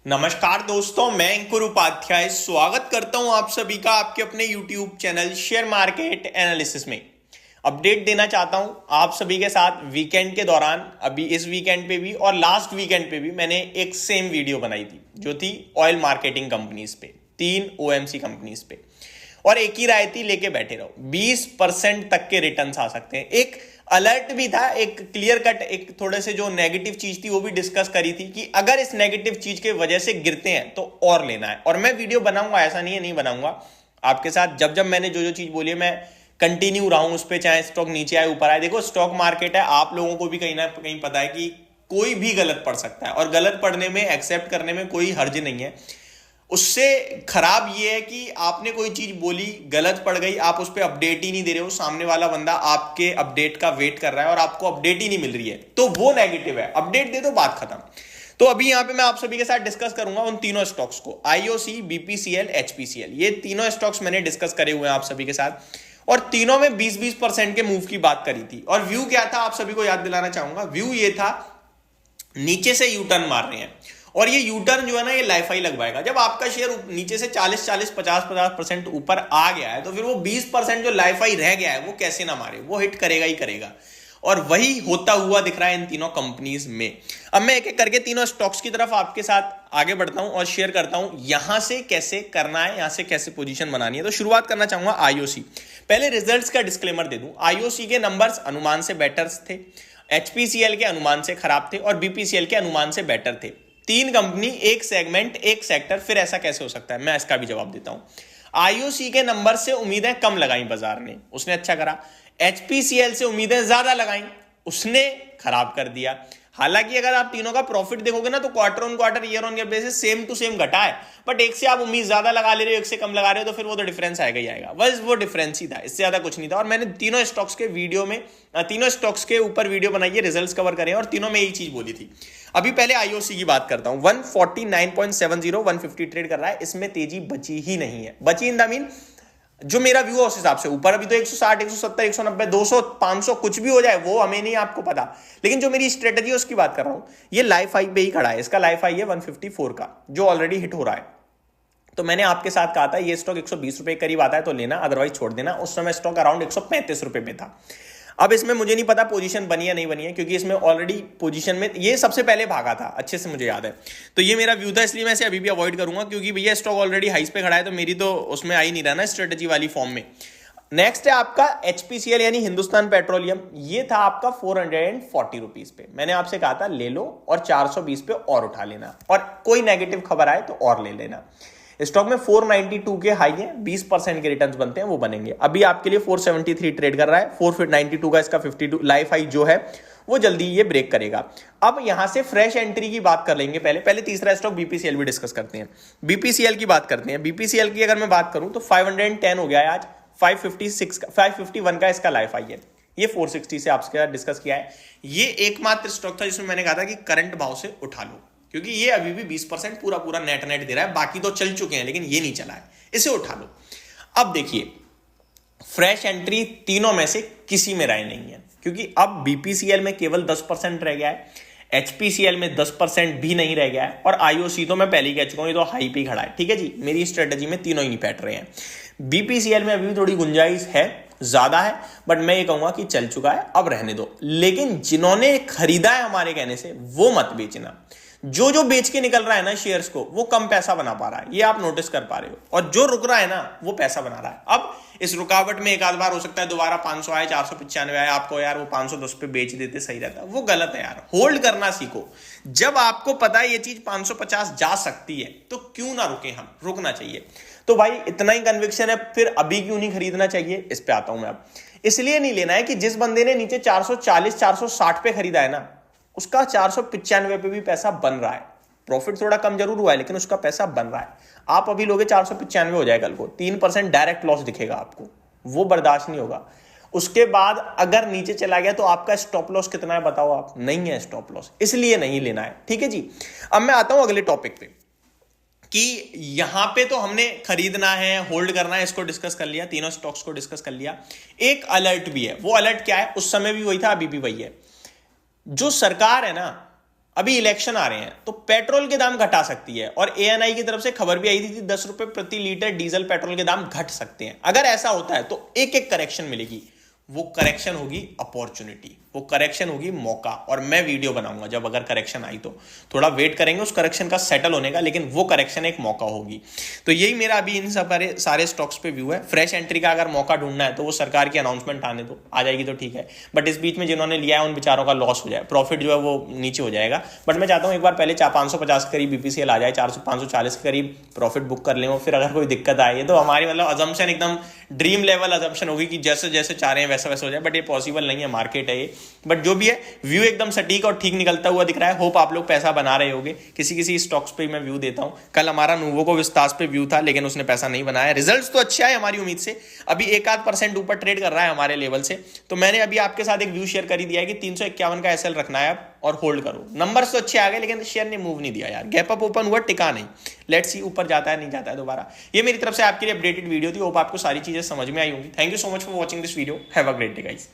नमस्कार दोस्तों, मैं अंकुर उपाध्याय स्वागत करता हूं आप सभी का आपके अपने YouTube channel share market analysis में। अपडेट देना चाहता हूं आप सभी के साथ। वीकेंड के दौरान, अभी इस वीकेंड पे भी और लास्ट वीकेंड पे भी मैंने एक सेम वीडियो बनाई थी जो थी ऑयल मार्केटिंग कंपनीज पे, 3 OMC कंपनीज पे, और एक ही राय थी, लेके बैठे रहो। 20% तक के रिटर्न्स आ सकते हैं। एक अलर्ट भी था, एक क्लियर कट, एक थोड़े से जो नेगेटिव चीज थी वो भी डिस्कस करी थी कि अगर इस नेगेटिव चीज के वजह से गिरते हैं तो और लेना है। और मैं वीडियो बनाऊंगा, ऐसा नहीं है नहीं बनाऊंगा आपके साथ। जब जब मैंने जो जो चीज बोली है मैं कंटिन्यू रहा हूं उस पर, चाहे स्टॉक नीचे आए ऊपर आए। देखो, स्टॉक मार्केट है, आप लोगों को भी कहीं ना कहीं पता है कि कोई भी गलत पड़ सकता है, और गलत पढ़ने में, एक्सेप्ट करने में कोई हर्ज नहीं है। उससे खराब ये है कि आपने कोई चीज बोली, गलत पड़ गई, आप उस पर अपडेट ही नहीं दे रहे हो, सामने वाला बंदा आपके अपडेट का वेट कर रहा है और आपको अपडेट ही नहीं मिल रही है, तो वो नेगेटिव है। अपडेट दे दो, बात खत्म। तो अभी यहां पे मैं आप सभी के साथ डिस्कस करूंगा उन तीनों स्टॉक्स को, आईओसी, बीपीसीएल, एचपीसीएल। ये तीनों स्टॉक्स मैंने डिस्कस करे हुए हैं आप सभी के साथ, और तीनों में 20-20% के मूव की बात करी थी। और व्यू क्या था आप सभी को याद दिलाना चाहूंगा। व्यू ये था, नीचे से यू टर्न मार रहे हैं, और ये यू टर्न जो है ना, ये लाइफ हाई लगवाएगा। जब आपका शेयर नीचे से 40-40, 50-50% ऊपर आ गया है, तो फिर वो 20% जो लाइफ हाई रह गया है वो कैसे ना मारे, वो हिट करेगा ही करेगा। और वही होता हुआ दिख रहा है इन तीनों कंपनीज में। अब मैं एक एक करके तीनों स्टॉक्स की तरफ आपके साथ आगे बढ़ता हूं और शेयर करता हूं यहां से कैसे करना है, यहां से कैसे पोजीशन बनानी है। तो शुरुआत करना चाहूंगा आईओसी। पहले रिजल्ट्स का डिस्क्लेमर दे दूं। आईओसी के नंबर्स अनुमान से बेटर थे, एचपीसीएल के अनुमान से खराब थे, और बीपीसीएल के अनुमान से बेटर थे। 3 कंपनी, एक सेगमेंट, एक सेक्टर, फिर ऐसा कैसे हो सकता है? मैं इसका भी जवाब देता हूं। आईओसी के नंबर से उम्मीदें कम लगाई बाजार ने, उसने अच्छा करा। एचपीसीएल से उम्मीदें ज्यादा लगाई, उसने खराब कर दिया। हालांकि अगर आप तीनों का प्रॉफिट देखोगे ना, तो quarter on quarter, year on year basis same to same घटा है, बट एक से आप उम्मीद ज्यादा लगा ले रहे हो, एक से कम लगा रहे हो, तो फिर वो तो डिफरेंस आएगा ही आएगा। बस वो डिफरेंस ही था, इससे ज्यादा कुछ नहीं था। और मैंने तीनों स्टॉक्स के वीडियो में, तीनों स्टॉक्स के ऊपर वीडियो बनाई है, रिजल्ट्स कवर करे, और तीनों में यही चीज बोली थी। अभी पहले आईओसी की बात करता हूं। 149.70, 150 ट्रेड कर रहा है, इसमें तेजी बची ही नहीं है। बची इन द मीन, जो मेरा व्यू है उस हिसाब से ऊपर अभी तो 160, 170, 190, 200, 500 कुछ भी हो जाए, वो हमें नहीं, आपको पता। लेकिन जो मेरी स्ट्रेटजी है उसकी बात कर रहा हूं। ये लाइफ हाई पे ही खड़ा है, इसका लाइफ हाई है 154 का, जो ऑलरेडी हिट हो रहा है। तो मैंने आपके साथ कहा था ये स्टॉक 120 रुपए करीब आता है तो लेना, अदरवाइज छोड़ देना। उस समय स्टॉक अराउंड 135 रुपए में था। अब इसमें मुझे नहीं पता पोजीशन बनी या नहीं बनी है, क्योंकि इसमें ऑलरेडी पोजीशन में ये सबसे पहले भागा था, अच्छे से मुझे याद है। तो ये मेरा व्यू था, इसलिए मैं इसे अभी भी अवॉइड करूंगा, क्योंकि भैया स्टॉक ऑलरेडी हाइस पे खड़ा है, तो मेरी तो उसमें आ ही नहीं रहा ना स्ट्रेटेजी वाली फॉर्म में। नेक्स्ट है आपका एचपीसीएल यानी हिंदुस्तान पेट्रोलियम। ये था आपका 440 रुपीज पे। मैंने आपसे कहा था ले लो और 420 पे और उठा लेना, और कोई नेगेटिव खबर आए तो और ले लेना। स्टॉक में 492 के हाई है, 20% के रिटर्न्स बनते हैं, वो बनेंगे। अभी आपके लिए 473 ट्रेड कर रहा है, 492 का इसका 52 लाइफ हाई जो है वो जल्दी ये ब्रेक करेगा। अब यहां से फ्रेश एंट्री की बात कर लेंगे। पहले तीसरा स्टॉक बीपीसीएल भी डिस्कस करते हैं। बीपीसीएल की बात करते हैं। बीपीसीएल की अगर मैं बात करूं तो 510 हो गया है आज, 551 का इसका लाइफ हाई है। ये 460 से आपके साथ डिस्कस किया है। ये एकमात्र स्टॉक था जिसमें मैंने कहा था कि करंट भाव से उठा लो, क्योंकि ये अभी भी 20% पूरा नेट दे रहा है। बाकी तो चल चुके हैं, लेकिन ये नहीं चला है, इसे उठा लो। अब देखिए, फ्रेश एंट्री तीनों में से किसी में राय नहीं है, क्योंकि अब बीपीसीएल में केवल 10% रह गया है, एचपीसीएल में 10% भी नहीं रह गया है, और आईओसी तो मैं पहले ही कह चुका हूं ये तो हाई पे खड़ा है। ठीक है जी, मेरी स्ट्रेटजी में तीनों ही नहीं बैठ रहे हैं। बीपीसीएल में अभी भी थोड़ी गुंजाइश है, ज्यादा है, बट मैं ये कहूंगा कि चल चुका है, अब रहने दो। लेकिन जिन्होंने खरीदा है हमारे कहने से, वो मत बेचना। जो बेच के निकल रहा है ना शेयर्स को, वो कम पैसा बना पा रहा है, ये आप नोटिस कर पा रहे हो, और जो रुक रहा है ना वो पैसा बना रहा है। अब इस रुकावट में एक आध बार हो सकता है दोबारा 500 आए, 495 आए, आपको यार वो 510 पे बेच देते सही रहता, वो गलत है यार। होल्ड करना सीखो। जब आपको पता है ये चीज 550 जा सकती है, तो क्यों ना रुके हम, रुकना चाहिए। तो भाई इतना ही कन्विक्शन है, फिर अभी क्यों नहीं खरीदना चाहिए, इस पे आता हूं मैं। अब इसलिए नहीं लेना है कि जिस बंदे ने नीचे 440, 460 पे खरीदा है ना, उसका 495 पे भी पैसा बन रहा है। प्रॉफिट थोड़ा कम जरूर हुआ है, लेकिन उसका पैसा बन रहा है। आप अभी लोगे 495 हो जाए कल को, 3% डायरेक्ट लॉस दिखेगा आपको, वो बर्दाश्त नहीं होगा। उसके बाद अगर नीचे चला गया तो आपका स्टॉप लॉस कितना है बताओ आप? नहीं है स्टॉप लॉस, इसलिए नहीं लेना है। ठीक है जी। अब मैं आता हूं अगले टॉपिक पे, कि यहां पे तो हमने खरीदना है, होल्ड करना है, इसको डिस्कस कर लिया, तीनों स्टॉक्स को डिस्कस कर लिया। एक अलर्ट भी है, वो अलर्ट क्या है? उस समय भी वही था, अभी भी वही है। जो सरकार है ना, अभी इलेक्शन आ रहे हैं तो पेट्रोल के दाम घटा सकती है, और एएनआई की तरफ से खबर भी आई थी 10 रुपए प्रति लीटर डीजल पेट्रोल के दाम घट सकते हैं। अगर ऐसा होता है तो एक एक करेक्शन मिलेगी, वो करेक्शन होगी अपॉर्चुनिटी, वो करेक्शन होगी मौका। और मैं वीडियो बनाऊंगा जब अगर करेक्शन आई तो, थोड़ा वेट करेंगे उस करेक्शन का सेटल होने का, लेकिन वो करेक्शन एक मौका होगी। तो यही मेरा अभी इन सारे स्टॉक्स पे व्यू है। फ्रेश एंट्री का अगर मौका ढूंढना है तो वो सरकार की अनाउंसमेंट आने दो, आ जाएगी तो ठीक है, बट इस बीच में जिन्होंने लिया है उन बेचारों का लॉस हो जाए, प्रॉफिट जो है वो नीचे हो जाएगा। बट मैं चाहता हूँ एक बार पहले 550 के करीब बीपीसीएल आ जाए, 540 के करीब प्रॉफिट बुक कर लें, और फिर अगर कोई दिक्कत आए तो हमारी मतलब अजम्पशन एकदम ड्रीम लेवल अजम्पशन होगी कि जैसे जैसे चाह रहे हैं वैसा वैसा हो जाए, बट ये पॉसिबल नहीं है, मार्केट है ये। बट जो भी है व्यू एकदम सटीक और ठीक निकलता हुआ दिख रहा है। होप आप लोग पैसा बना रहे होगे। किसी किसी स्टॉक्स पे मैं व्यू देता हूं। कल हमारा नूवो को विस्तास पे व्यू था, लेकिन उसने पैसा नहीं बनाया। रिजल्ट्स तो अच्छे आए हमारी उम्मीद से, अभी 1-8% ऊपर ट्रेड कर रहा है हमारे लेवल से। तो मैंने अभी आपके साथ एक व्यू शेयर कर ही दिया है कि 351 का एसएल रखना है अब और होल्ड करो। नंबर्स तो अच्छे आ गए, लेकिन शेयर ने मूव नहीं दिया यार, गैप अप ओपन हुआ, टिका नहीं। लेट्स सी ऊपर जाता है नहीं जाता है दोबारा। ये मेरी तरफ से आपके लिए अपडेटेड वीडियो थी। होप आपको सारी चीजें समझ में आई होंगी। Thank you so much for watching this video. Have a great day guys.